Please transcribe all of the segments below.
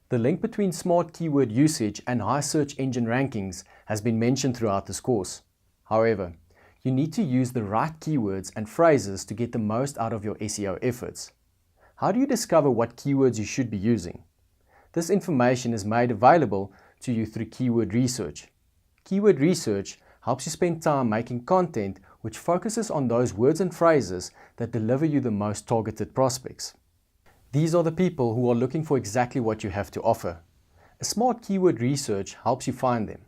The link between smart keyword usage and high search engine rankings has been mentioned throughout this course. However, you need to use the right keywords and phrases to get the most out of your SEO efforts. How do you discover what keywords you should be using? This information is made available to you through keyword research. Keyword research helps you spend time making content which focuses on those words and phrases that deliver you the most targeted prospects. These are the people who are looking for exactly what you have to offer. A smart keyword research helps you find them.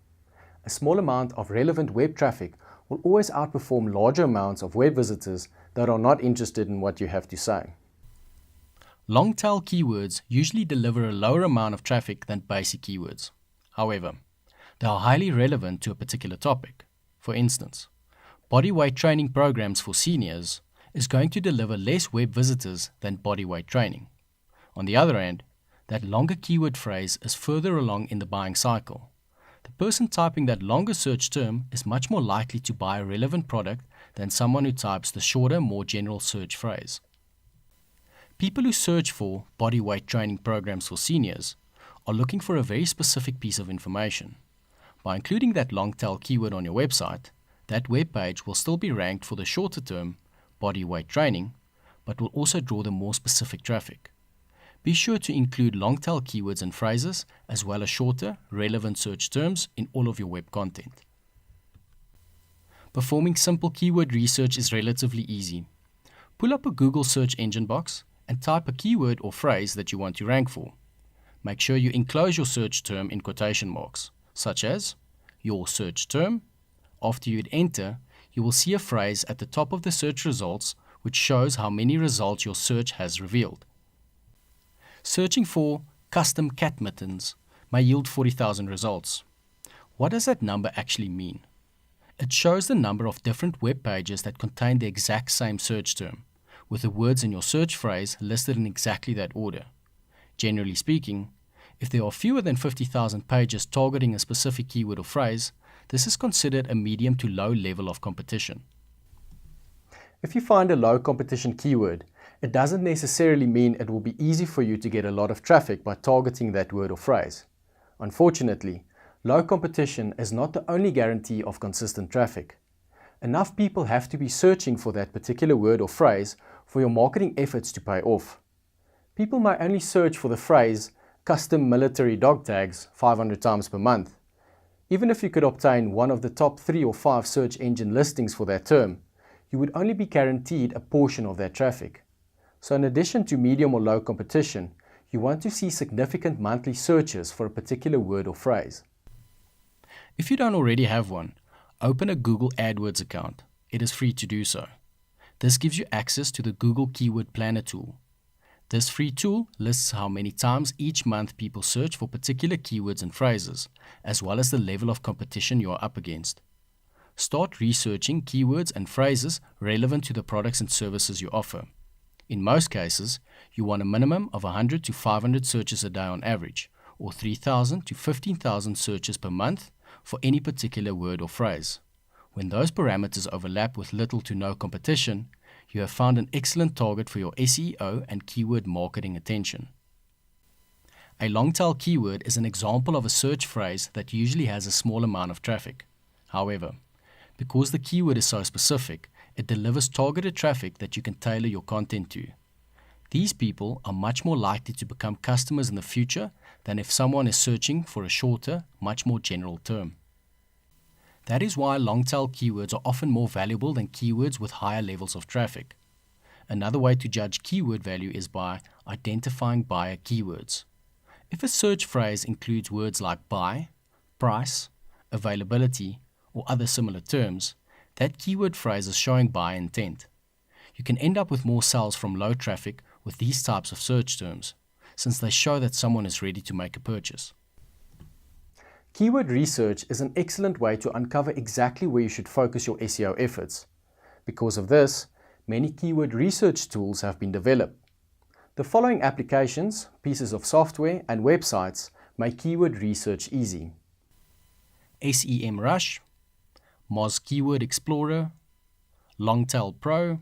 A small amount of relevant web traffic will always outperform larger amounts of web visitors that are not interested in what you have to say. Long-tail keywords usually deliver a lower amount of traffic than basic keywords. However, they are highly relevant to a particular topic. For instance, bodyweight training programs for seniors is going to deliver less web visitors than bodyweight training. On the other hand, that longer keyword phrase is further along in the buying cycle. The person typing that longer search term is much more likely to buy a relevant product than someone who types the shorter, more general search phrase. People who search for bodyweight training programs for seniors are looking for a very specific piece of information. By including that long-tail keyword on your website, that web page will still be ranked for the shorter term bodyweight training, but will also draw the more specific traffic. Be sure to include long-tail keywords and phrases, as well as shorter, relevant search terms in all of your web content. Performing simple keyword research is relatively easy. Pull up a Google search engine box and type a keyword or phrase that you want to rank for. Make sure you enclose your search term in quotation marks, such as your search term. After you hit enter, you will see a phrase at the top of the search results which shows how many results your search has revealed. Searching for custom cat mittens may yield 40,000 results. What does that number actually mean? It shows the number of different web pages that contain the exact same search term, with the words in your search phrase listed in exactly that order. Generally speaking, if there are fewer than 50,000 pages targeting a specific keyword or phrase, this is considered a medium to low level of competition. If you find a low competition keyword, it doesn't necessarily mean it will be easy for you to get a lot of traffic by targeting that word or phrase. Unfortunately, low competition is not the only guarantee of consistent traffic. Enough people have to be searching for that particular word or phrase for your marketing efforts to pay off. People may only search for the phrase custom military dog tags 500 times per month. Even if you could obtain one of the top 3 or 5 search engine listings for that term, you would only be guaranteed a portion of that traffic. So in addition to medium or low competition, you want to see significant monthly searches for a particular word or phrase. If you don't already have one, open a Google AdWords account. It is free to do so. This gives you access to the Google Keyword Planner tool. This free tool lists how many times each month people search for particular keywords and phrases, as well as the level of competition you are up against. Start researching keywords and phrases relevant to the products and services you offer. In most cases, you want a minimum of 100 to 500 searches a day on average, or 3,000 to 15,000 searches per month for any particular word or phrase. When those parameters overlap with little to no competition, you have found an excellent target for your SEO and keyword marketing attention. A long-tail keyword is an example of a search phrase that usually has a small amount of traffic. However, because the keyword is so specific, it delivers targeted traffic that you can tailor your content to. These people are much more likely to become customers in the future than if someone is searching for a shorter, much more general term. That is why long-tail keywords are often more valuable than keywords with higher levels of traffic. Another way to judge keyword value is by identifying buyer keywords. If a search phrase includes words like buy, price, availability, or other similar terms, that keyword phrase is showing buyer intent. You can end up with more sales from low traffic with these types of search terms, since they show that someone is ready to make a purchase. Keyword research is an excellent way to uncover exactly where you should focus your SEO efforts. Because of this, many keyword research tools have been developed. The following applications, pieces of software, and websites make keyword research easy: SEMrush, Moz Keyword Explorer, Longtail Pro,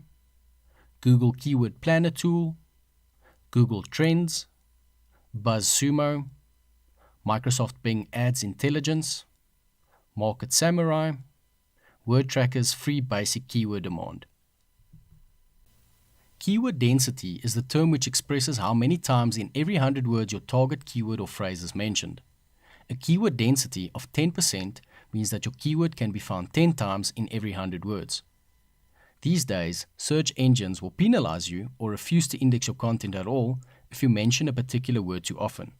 Google Keyword Planner Tool, Google Trends, BuzzSumo, Microsoft Bing Ads Intelligence, Market Samurai, Word Tracker's free basic keyword demand. Keyword density is the term which expresses how many times in every 100 words your target keyword or phrase is mentioned. A keyword density of 10% means that your keyword can be found 10 times in every 100 words. These days, search engines will penalize you or refuse to index your content at all if you mention a particular word too often.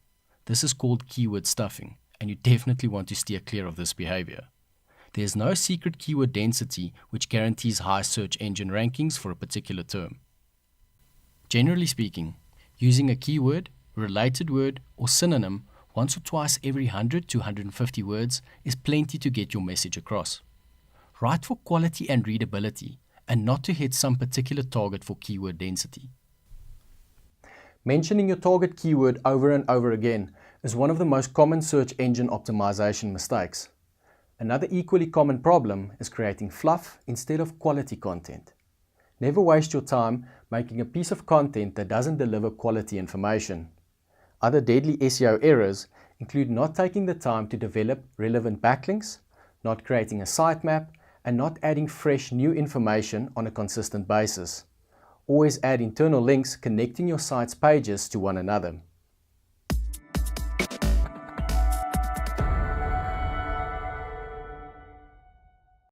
This is called keyword stuffing, and you definitely want to steer clear of this behavior. There is no secret keyword density which guarantees high search engine rankings for a particular term. Generally speaking, using a keyword, related word, or synonym once or twice every 100 to 150 words is plenty to get your message across. Write for quality and readability, and not to hit some particular target for keyword density. Mentioning your target keyword over and over again is one of the most common search engine optimization mistakes. Another equally common problem is creating fluff instead of quality content. Never waste your time making a piece of content that doesn't deliver quality information. Other deadly SEO errors include not taking the time to develop relevant backlinks, not creating a sitemap, and not adding fresh new information on a consistent basis. Always add internal links connecting your site's pages to one another.